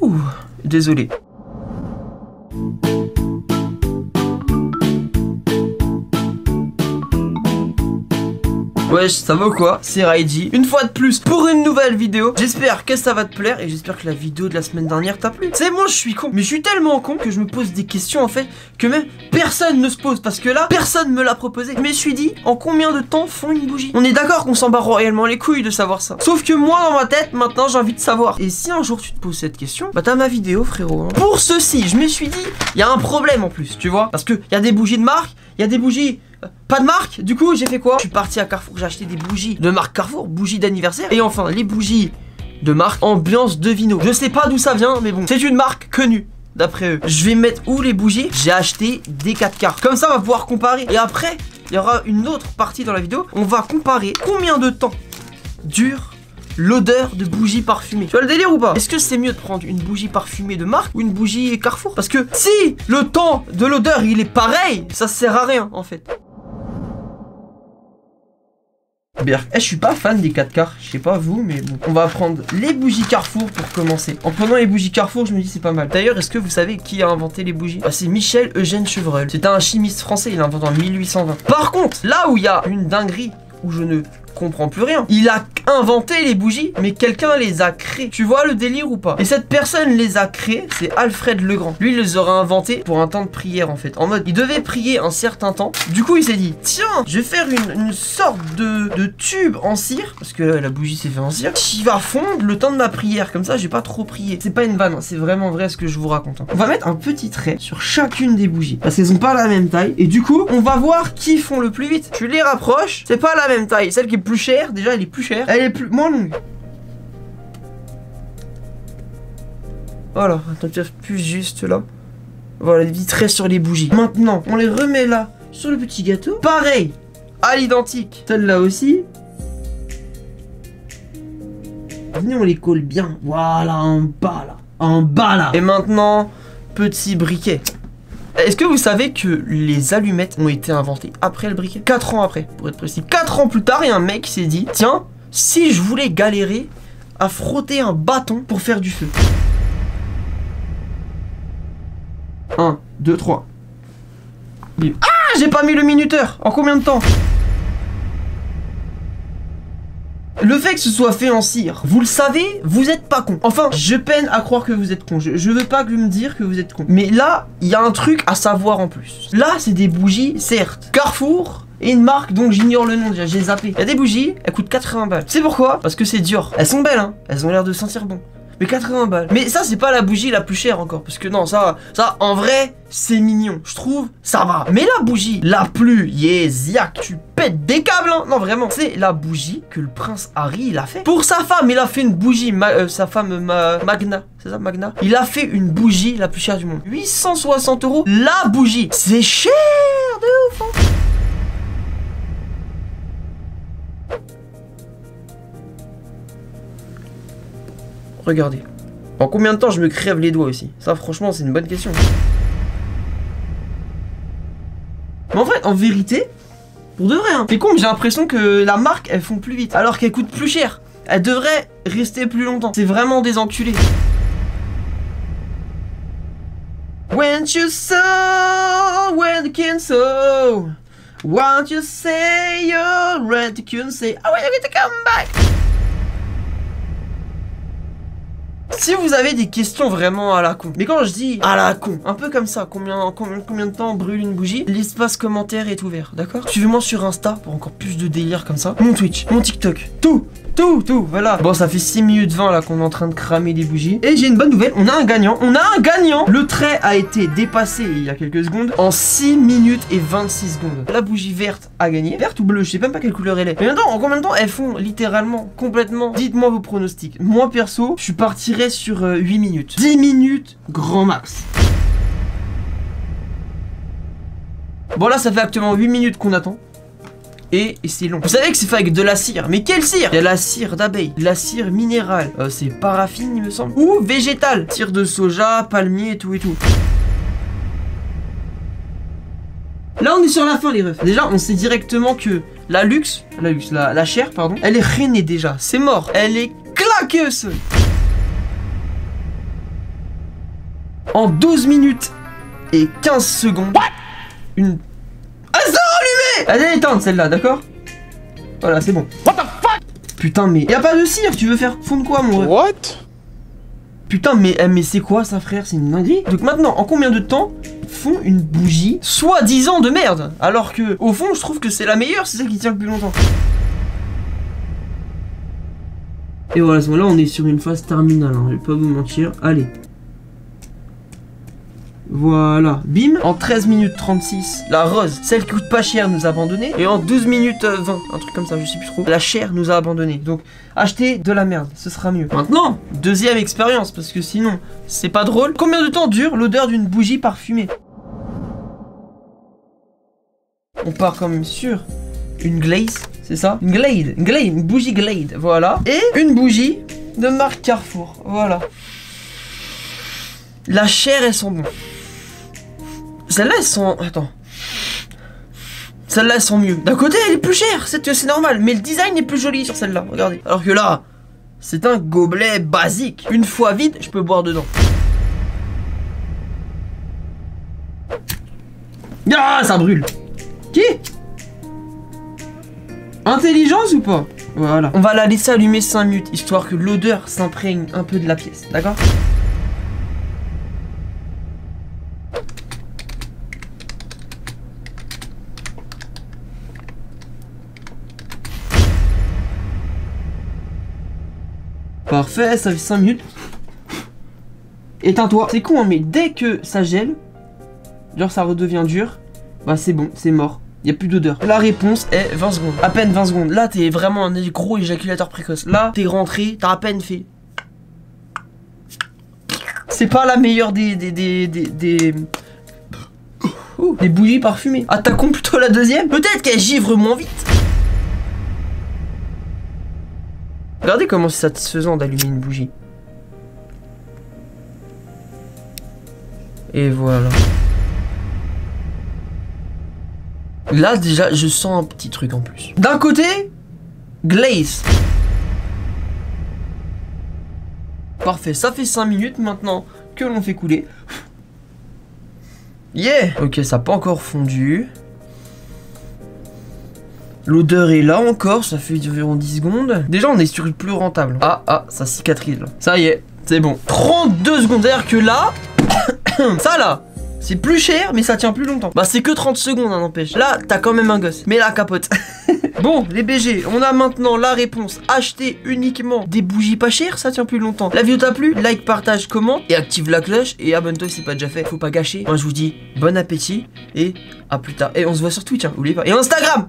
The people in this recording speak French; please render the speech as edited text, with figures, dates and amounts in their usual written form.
Ouh, désolé. Wesh, ça va ou quoi? C'est Raiji, une fois de plus pour une nouvelle vidéo. J'espère que ça va te plaire et j'espère que la vidéo de la semaine dernière t'a plu. C'est moi, je suis con, mais je suis tellement con que je me pose des questions en fait que même personne ne se pose, parce que là, personne me l'a proposé. Mais je suis dit, en combien de temps font une bougie? On est d'accord qu'on s'en bat royalement les couilles de savoir ça. Sauf que moi, dans ma tête, maintenant, j'ai envie de savoir. Et si un jour tu te poses cette question, bah t'as ma vidéo, frérot. Hein. Pour ceci, je me suis dit, il y a un problème en plus, tu vois, parce que il y a des bougies de marque, il y a des bougies pas de marque. Du coup j'ai fait quoi? Je suis parti à Carrefour, j'ai acheté des bougies de marque Carrefour, bougies d'anniversaire. Et enfin les bougies de marque Ambiance de Vino. Je sais pas d'où ça vient, mais bon, c'est une marque connue d'après eux. Je vais mettre où les bougies? J'ai acheté des 4 quarts. Comme ça on va pouvoir comparer. Et après il y aura une autre partie dans la vidéo. On va comparer combien de temps dure l'odeur de bougie parfumée. Tu vois le délire ou pas? Est-ce que c'est mieux de prendre une bougie parfumée de marque ou une bougie Carrefour? Parce que si le temps de l'odeur il est pareil, ça sert à rien en fait. Je suis pas fan des 4 quarts, je sais pas vous, mais bon. On va prendre les bougies Carrefour pour commencer. En prenant les bougies Carrefour, je me dis c'est pas mal. D'ailleurs, est-ce que vous savez qui a inventé les bougies? Bah, c'est Michel Eugène Chevreul. C'était un chimiste français, il l'a inventé en 1820. Par contre, là où il y a une dinguerie, où je ne comprends plus rien, il a inventé les bougies, mais quelqu'un les a créées. Tu vois le délire ou pas? Et cette personne les a créées, c'est Alfred Legrand. Lui, il les aurait inventés pour un temps de prière en fait. En mode, il devait prier un certain temps. Du coup, il s'est dit, tiens, je vais faire une sorte de tube en cire, parce que la bougie s'est fait en cire, qui va fondre le temps de ma prière. Comme ça, j'ai pas trop prié. C'est pas une vanne, hein, c'est vraiment vrai ce que je vous raconte. Hein. On va mettre un petit trait sur chacune des bougies, parce qu'elles ont pas la même taille. Et du coup, on va voir qui font le plus vite. Tu les rapproches, c'est pas la même taille. Celle qui est plus chère, déjà, elle est plus chère. Elle est moins longue. Voilà, attends, tu plus juste là. Voilà, les traits sur les bougies. Maintenant, on les remet là, sur le petit gâteau. Pareil, à l'identique. Celle-là aussi. Venez, on les colle bien. Voilà, en bas là. En bas là. Et maintenant, petit briquet. Est-ce que vous savez que les allumettes ont été inventées après le briquet? 4 ans après, pour être précis. 4 ans plus tard, il y a un mec qui s'est dit, tiens, si je voulais galérer à frotter un bâton pour faire du feu. 1, 2, 3. Ah, j'ai pas mis le minuteur. En combien de temps? Le fait que ce soit fait en cire, vous le savez, vous êtes pas con. Enfin, je peine à croire que vous êtes con. Je veux pas que me dire que vous êtes con. Mais là, il y a un truc à savoir en plus. Là, c'est des bougies, certes. Carrefour et une marque dont j'ignore le nom déjà, j'ai zappé. Il y a des bougies, elles coûtent 80 balles. C'est pourquoi? Parce que c'est Dior. Elles sont belles, hein. Elles ont l'air de sentir bon. Mais 80 balles. Mais ça, c'est pas la bougie la plus chère encore. Parce que non, ça, en vrai, c'est mignon. Je trouve, ça va. Mais la bougie la plus yéziaque, tu pètes des câbles, hein. Non, vraiment. C'est la bougie que le prince Harry, il a fait. Pour sa femme, il a fait une bougie, sa femme Magna. C'est ça, Magna? Il a fait une bougie la plus chère du monde. 860 €. La bougie. C'est cher de ouf, hein. Regardez. En combien de temps je me crève les doigts aussi? Ça, franchement, c'est une bonne question. Mais en fait, en vérité, pour de vrai, hein, c'est con, mais j'ai l'impression que la marque, elles font plus vite. Alors qu'elles coûtent plus cher. Elles devraient rester plus longtemps. C'est vraiment des enculés. When you saw, when you can so, won't you say you're ready to say, I want you to come back. Si vous avez des questions vraiment à la con, mais quand je dis à la con, un peu comme ça, combien de temps brûle une bougie, l'espace commentaire est ouvert, d'accord? Suivez-moi sur Insta pour encore plus de délire comme ça. Mon Twitch, mon TikTok, tout, voilà. Bon, ça fait 6 minutes 20 là qu'on est en train de cramer des bougies. Et j'ai une bonne nouvelle, on a un gagnant, Le trait a été dépassé il y a quelques secondes en 6 minutes et 26 secondes. La bougie verte a gagné. Verte ou bleue, je sais même pas quelle couleur elle est. Mais maintenant, en combien de temps elles font littéralement, complètement? Dites-moi vos pronostics. Moi perso, je partirais sur 8 minutes. 10 minutes, grand max. Bon là, ça fait actuellement 8 minutes qu'on attend. Et c'est long. Vous savez que c'est fait avec de la cire. Mais quelle cire? Il y a la cire d'abeille, la cire minérale, c'est paraffine il me semble, ou végétale, cire de soja, palmier et tout et tout. Là on est sur la fin les refs. Déjà on sait directement que la chair pardon, elle est rainée déjà, c'est mort. Elle est Marcus. En 12 minutes et 15 secondes. Une... Ah, ça a allumé. Elle est éteinte celle-là, d'accord? Voilà, c'est bon. What the fuck? Putain, mais y a pas de cire, tu veux faire fondre quoi, mon ref? What? Putain, mais c'est quoi ça, frère? C'est une dinguerie. Donc maintenant, en combien de temps font une bougie soi-disant de merde? Alors que, au fond, je trouve que c'est la meilleure, c'est celle qui tient le plus longtemps. Et voilà, à ce moment-là, on est sur une phase terminale, hein, je vais pas vous mentir. Allez. Voilà, bim. En 13 minutes 36, la rose, celle qui coûte pas cher, nous a abandonné. Et en 12 minutes 20, un truc comme ça, je sais plus trop, la chair nous a abandonné. Donc, achetez de la merde, ce sera mieux. Maintenant, deuxième expérience, parce que sinon, c'est pas drôle. Combien de temps dure l'odeur d'une bougie parfumée? On part quand même sur une glaze, c'est ça? Une glade, une bougie glade, voilà. Et une bougie de marque Carrefour, voilà. La chair, elles sont bonnes. Celles-là, elles sont... Attends. Celles-là, elles sont mieux. D'un côté, elle est plus chère, c'est normal. Mais le design est plus joli sur celle-là, regardez. Alors que là, c'est un gobelet basique. Une fois vide, je peux boire dedans. Ah, ça brûle. Qui? Intelligence ou pas? Voilà. On va la laisser allumer 5 minutes, histoire que l'odeur s'imprègne un peu de la pièce, d'accord? Parfait, ça fait 5 minutes. Éteins-toi. C'est con, hein, mais dès que ça gèle, genre ça redevient dur, bah c'est bon, c'est mort. Il n'y a plus d'odeur. La réponse est 20 secondes. À peine 20 secondes. Là, t'es vraiment un gros éjaculateur précoce. Là, t'es rentré, t'as à peine fait. C'est pas la meilleure des bougies parfumées. Attaquons plutôt la deuxième. Peut-être qu'elle givre moins vite. Regardez comment c'est satisfaisant d'allumer une bougie. Et voilà. Là déjà je sens un petit truc en plus. D'un côté, glaze. Parfait, ça fait 5 minutes maintenant que l'on fait couler. Yeah. Ok, ça n'a pas encore fondu. L'odeur est là encore, ça fait environ 10 secondes. Déjà, on est sur le plus rentable. Ah, ça cicatrise là. Ça y est, c'est bon. 32 secondes, c'est-à-dire que là, ça là, c'est plus cher, mais ça tient plus longtemps. Bah, c'est que 30 secondes, hein, n'empêche. Là, t'as quand même un gosse. Mais la capote. Bon, les BG, on a maintenant la réponse. Acheter uniquement des bougies pas chères, ça tient plus longtemps. La vidéo t'a plu? Like, partage, commente et active la cloche. Et abonne-toi si c'est pas déjà fait. Faut pas gâcher. Moi, je vous dis bon appétit et à plus tard. Et on se voit sur Twitch, hein, oubliez pas. Et Instagram!